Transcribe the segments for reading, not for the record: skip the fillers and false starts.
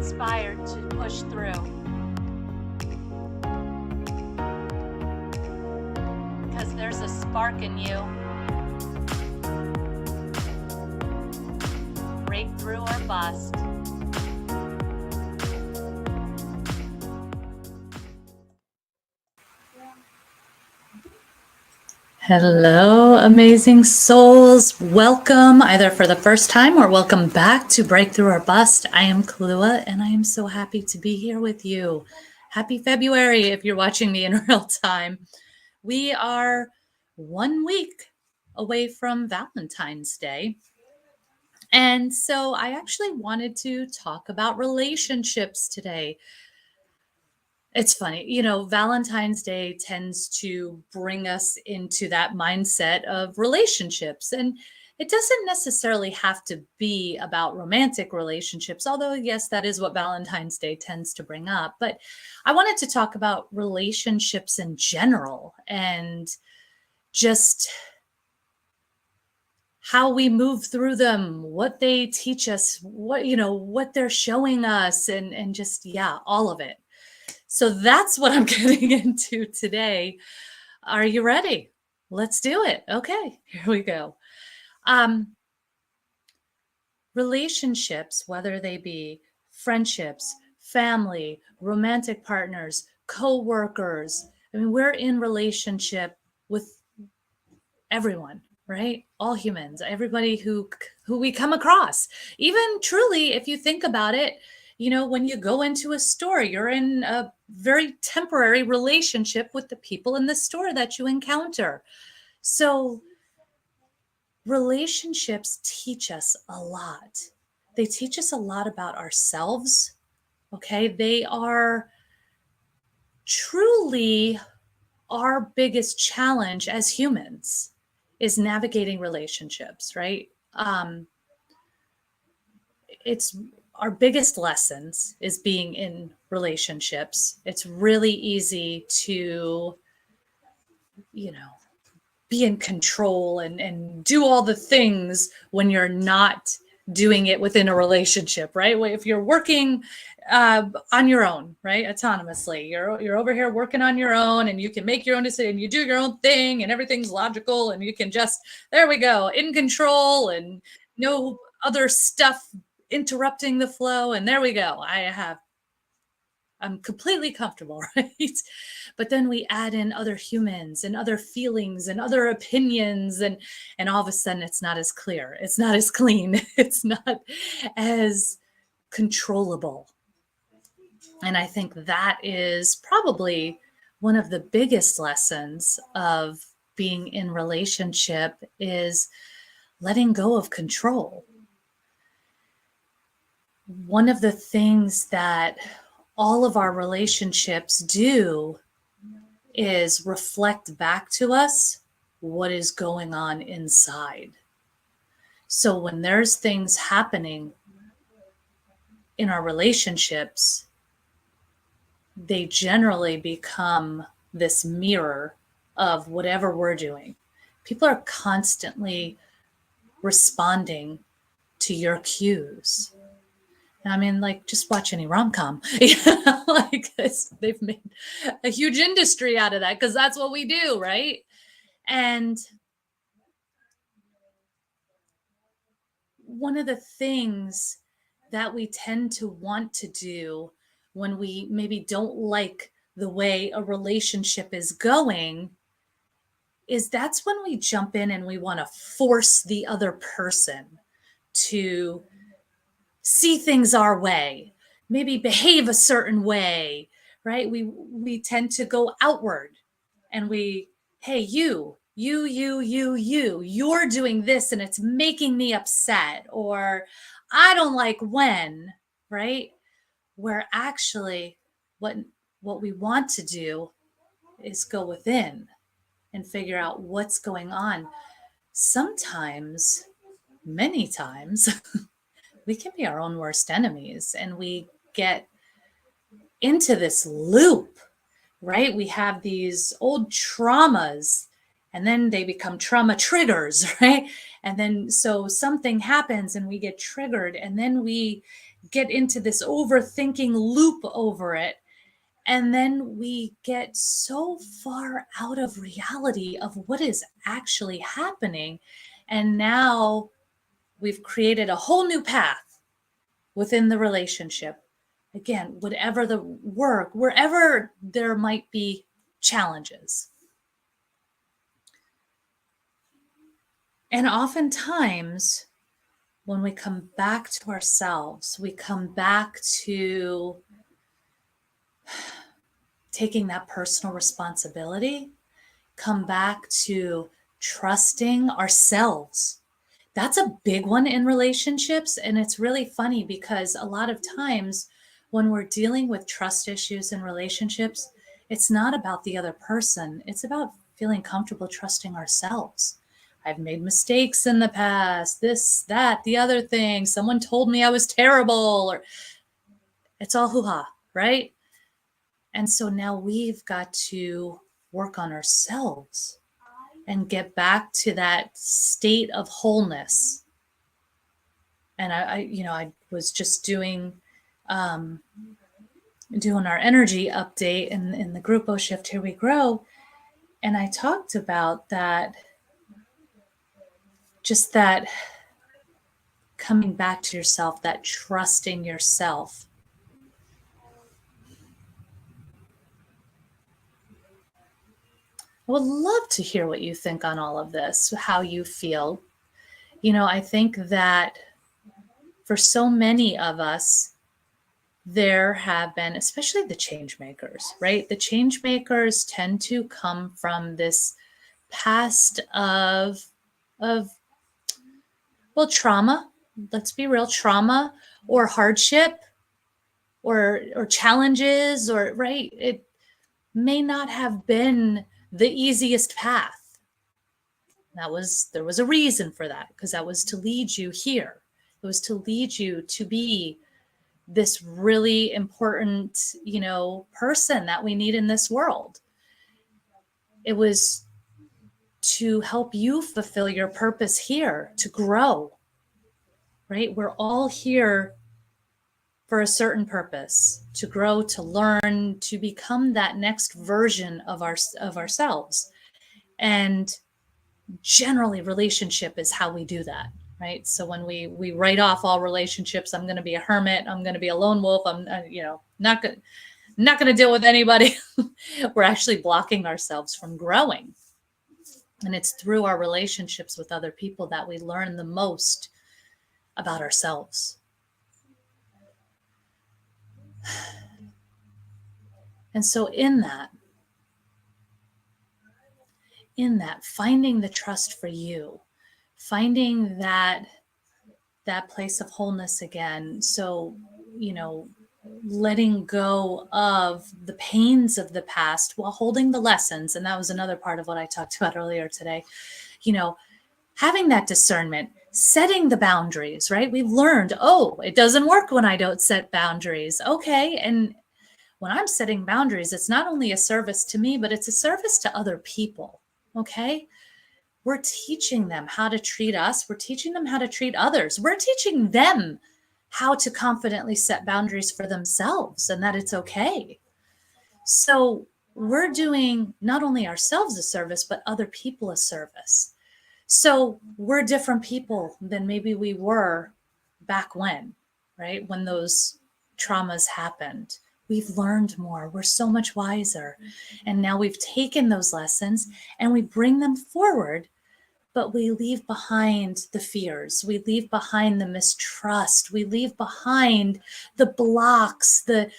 inspired to push through. Because there's a spark in you. Breakthrough or bust. Hello, amazing souls. Welcome either for the first time or welcome back to Breakthrough or Bust. I am Kaluwa and I am so happy to be here with you. Happy February if you're watching me in real time. We are 1 week away from Valentine's Day. And so I actually wanted to talk about relationships today. It's funny, Valentine's Day tends to bring us into that mindset of relationships. And it doesn't necessarily have to be about romantic relationships, although, yes, that is what Valentine's Day tends to bring up. But I wanted to talk about relationships in general and just how we move through them, what they teach us, what they're showing us, and just, all of it. So that's what I'm getting into today. Are you ready? Let's do it. Okay, here we go. Relationships, whether they be friendships, family, romantic partners, co-workers. I mean, we're in relationship with everyone, right? All humans, everybody who we come across. Even truly, if you think about it, when you go into a store, you're in a very temporary relationship with the people in the store that you encounter. So relationships teach us a lot. They teach us a lot about ourselves. Okay. They are truly our biggest challenge as humans is navigating relationships, right? It's our biggest lessons is being in relationships. It's really easy to, be in control and do all the things when you're not doing it within a relationship, right? If you're working on your own, right, autonomously, you're over here working on your own, and you can make your own decision, you do your own thing, and everything's logical, and you can just, there we go, in control, and no other stuff interrupting the flow, and there we go. I'm completely comfortable, right? But then we add in other humans and other feelings and other opinions, and all of a sudden it's not as clear, it's not as clean, it's not as controllable. And I think that is probably one of the biggest lessons of being in relationship is letting go of control. One of the things that all of our relationships do is reflect back to us what is going on inside. So when there's things happening in our relationships, they generally become this mirror of whatever we're doing. People are constantly responding to your cues. I mean, like, just watch any rom-com, they've made a huge industry out of that because that's what we do, right? And one of the things that we tend to want to do when we maybe don't like the way a relationship is going is that's when we jump in and we want to force the other person to see things our way, maybe behave a certain way, right? We tend to go outward and hey, you're doing this and it's making me upset, or I don't like when, right? Where actually what we want to do is go within and figure out what's going on. Sometimes, many times, we can be our own worst enemies, and we get into this loop, right? We have these old traumas, and then they become trauma triggers, right? And then so something happens and we get triggered, and then we get into this overthinking loop over it. And then we get so far out of reality of what is actually happening. And now we've created a whole new path within the relationship. Again, whatever the work, wherever there might be challenges. And oftentimes, when we come back to ourselves, we come back to taking that personal responsibility, come back to trusting ourselves. That's a big one in relationships. And it's really funny because a lot of times when we're dealing with trust issues in relationships, it's not about the other person. It's about feeling comfortable trusting ourselves. I've made mistakes in the past, this, that, the other thing. Someone told me I was terrible, or it's all hoo-ha, right? And so now we've got to work on ourselves and get back to that state of wholeness. And I was just doing our energy update in the group O Shift Here We Grow. And I talked about that, just that coming back to yourself, that trusting yourself. I would love to hear what you think on all of this, how you feel. I think that for so many of us, there have been, especially the change makers, right? The change makers tend to come from this past of trauma. Let's be real, trauma or hardship or challenges, or right. It may not have been the easiest path. There was a reason for that, because that was to lead you here. It was to lead you to be this really important, person that we need in this world. It was to help you fulfill your purpose here, to grow, right? We're all here for a certain purpose, to grow, to learn, to become that next version of ourselves. And generally, relationship is how we do that, right? So when we write off all relationships, I'm going to be a hermit, I'm going to be a lone wolf, I'm not going to deal with anybody. We're actually blocking ourselves from growing. And it's through our relationships with other people that we learn the most about ourselves. And so in that, finding the trust for you, finding that place of wholeness again. So, letting go of the pains of the past while holding the lessons. And that was another part of what I talked about earlier today. Having that discernment, setting the boundaries, right? We've learned, it doesn't work when I don't set boundaries. Okay. And when I'm setting boundaries, it's not only a service to me, but it's a service to other people. Okay. We're teaching them how to treat us. We're teaching them how to treat others. We're teaching them how to confidently set boundaries for themselves, and that it's okay. So we're doing not only ourselves a service, but other people a service. So we're different people than maybe we were back when, right? When those traumas happened. We've learned more. We're so much wiser. And now we've taken those lessons and we bring them forward, but we leave behind the fears. We leave behind the mistrust. We leave behind the blocks, the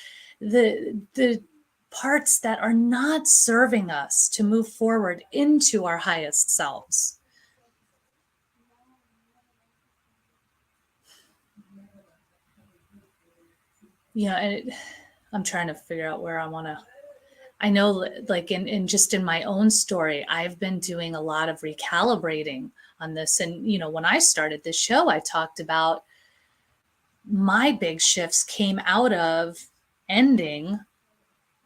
parts that are not serving us to move forward into our highest selves. And I'm trying to figure out where I know, like in just in my own story, I've been doing a lot of recalibrating on this. And, when I started this show, I talked about my big shifts came out of ending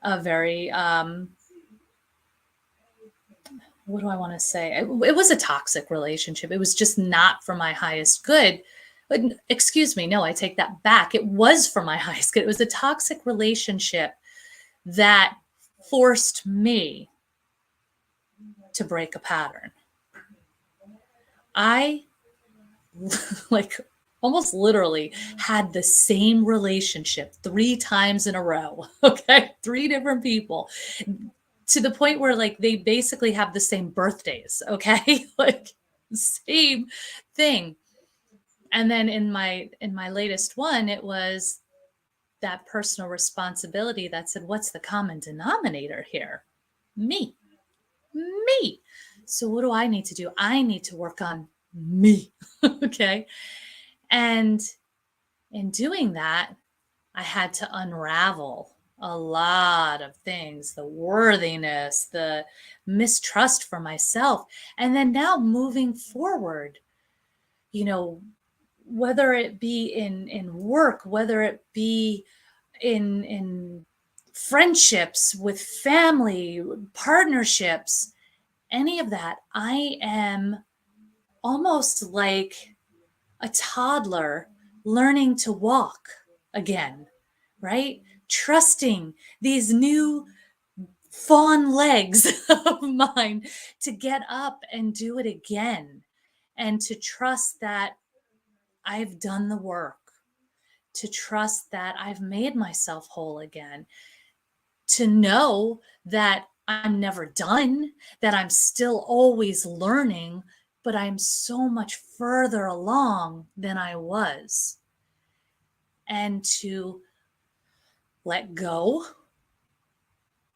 a very, what do I want to say? It was a toxic relationship. It was just not for my highest good. Excuse me, no, I take that back. It was for my highest good. It was a toxic relationship that forced me to break a pattern. I like almost literally had the same relationship 3 times in a row. Okay. 3 different people, to the point where like they basically have the same birthdays. Okay. Like same thing. And then in my latest one, it was that personal responsibility that said, what's the common denominator here? Me. Me. So what do I need to do? I need to work on me. Okay. And in doing that, I had to unravel a lot of things, the worthiness, the mistrust for myself. And then now moving forward, you know, whether it be in work, whether it be in friendships with family, partnerships, any of that, I am almost like a toddler learning to walk again, right? Trusting these new fawn legs of mine to get up and do it again, and to trust that I've done the work, to trust that I've made myself whole again, to know that I'm never done, that I'm still always learning, but I'm so much further along than I was. And to let go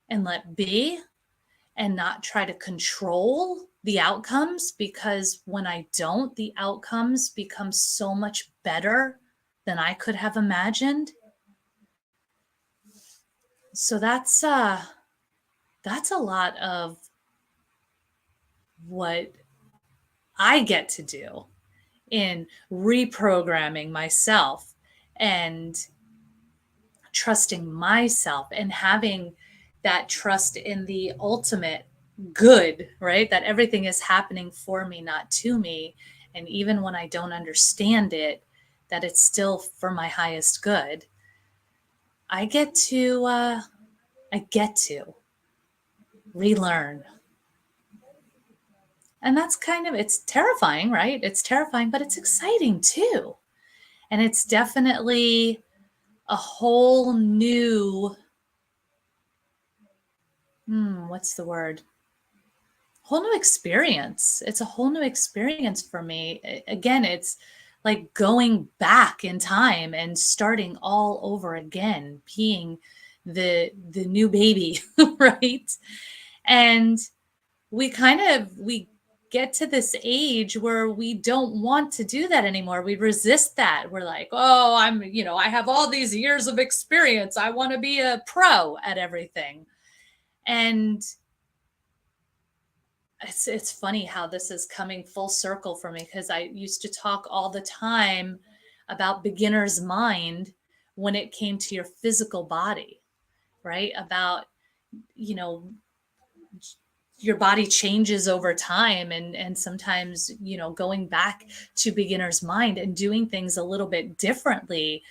and let be and not try to control the outcomes, because when I don't, the outcomes become so much better than I could have imagined. So that's a lot of what I get to do in reprogramming myself and trusting myself and having that trust in the ultimate good, right? That everything is happening for me, not to me. And even when I don't understand it, that it's still for my highest good. I get to, relearn. And that's kind of, it's terrifying, right? It's terrifying, but it's exciting too. And it's definitely a whole new, what's the word? Whole new experience. It's a whole new experience for me. Again, it's like going back in time and starting all over again, being the new baby, right? And we get to this age where we don't want to do that anymore. We resist that. We're like, oh, I have all these years of experience. I want to be a pro at everything. And it's funny how this is coming full circle for me, because I used to talk all the time about beginner's mind when it came to your physical body, right? About, you know, your body changes over time, and sometimes, going back to beginner's mind and doing things a little bit differently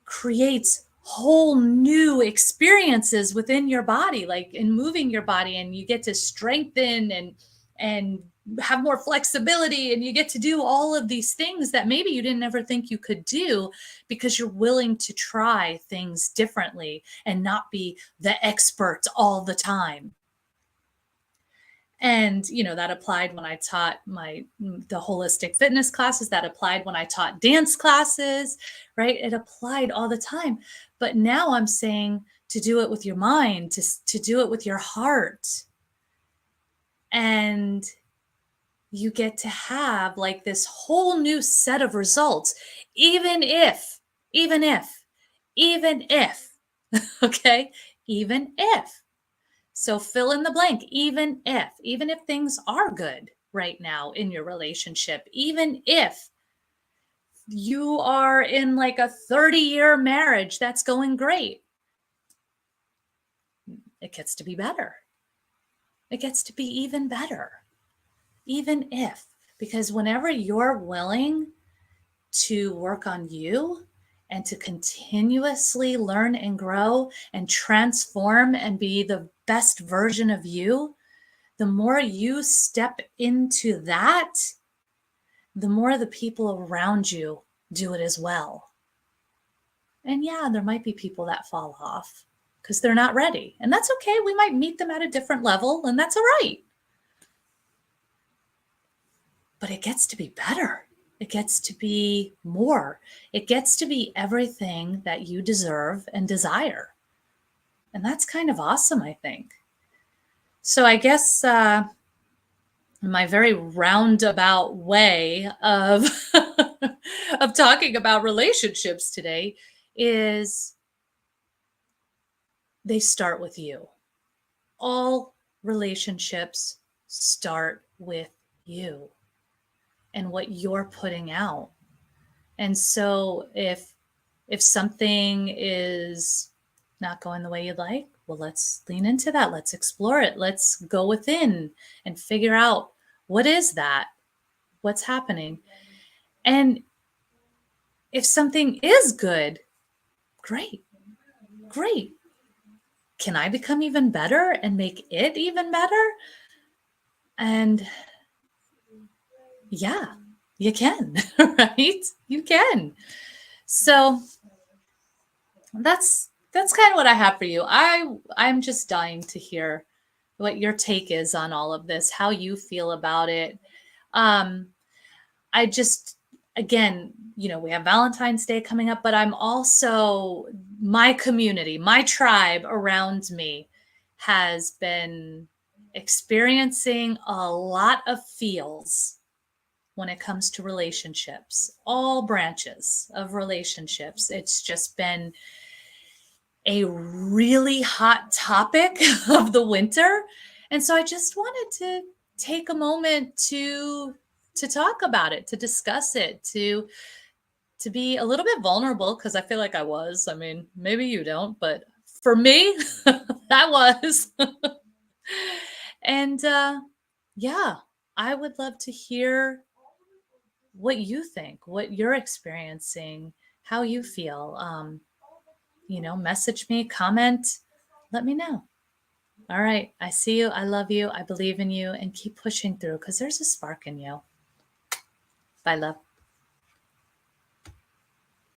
creates whole new experiences within your body, like in moving your body, and you get to strengthen and have more flexibility, and you get to do all of these things that maybe you didn't ever think you could do, because you're willing to try things differently and not be the expert all the time. And that applied when I taught the holistic fitness classes, that applied when I taught dance classes, right? It applied all the time. But now I'm saying to do it with your mind, to do it with your heart. And you get to have like this whole new set of results, even if, even if, even if, okay, even if. So fill in the blank, even if things are good right now in your relationship, even if you are in like a 30-year marriage that's going great, it gets to be better. It gets to be even better, even if, because whenever you're willing to work on you and to continuously learn and grow and transform and be the best version of you, the more you step into that, the more the people around you do it as well. And yeah, there might be people that fall off because they're not ready. And that's okay. We might meet them at a different level, and that's all right. But it gets to be better. It gets to be more. It gets to be everything that you deserve and desire. And that's kind of awesome, I think. So I guess my very roundabout way of of talking about relationships today is they start with you. All relationships start with you and what you're putting out. And so if something is not going the way you'd like, well, let's lean into that. Let's explore it. Let's go within and figure out what is that? What's happening? And if something is good, great. Great. Can I become even better and make it even better? And yeah, you can, right? You can. So that's kind of what I have for you. I'm just dying to hear what your take is on all of this, how you feel about it. I just, again, we have Valentine's Day coming up, but I'm also, my community, my tribe around me has been experiencing a lot of feels when it comes to relationships, all branches of relationships. It's just been a really hot topic of the winter. And so I just wanted to take a moment to talk about it, to discuss it, to be a little bit vulnerable, because I feel like I was. I mean, maybe you don't, but for me, that was. And yeah, I would love to hear what you think, what you're experiencing, how you feel. Message me, comment, let me know. All right. I see you. I love you. I believe in you, and keep pushing through because there's a spark in you. Bye, love.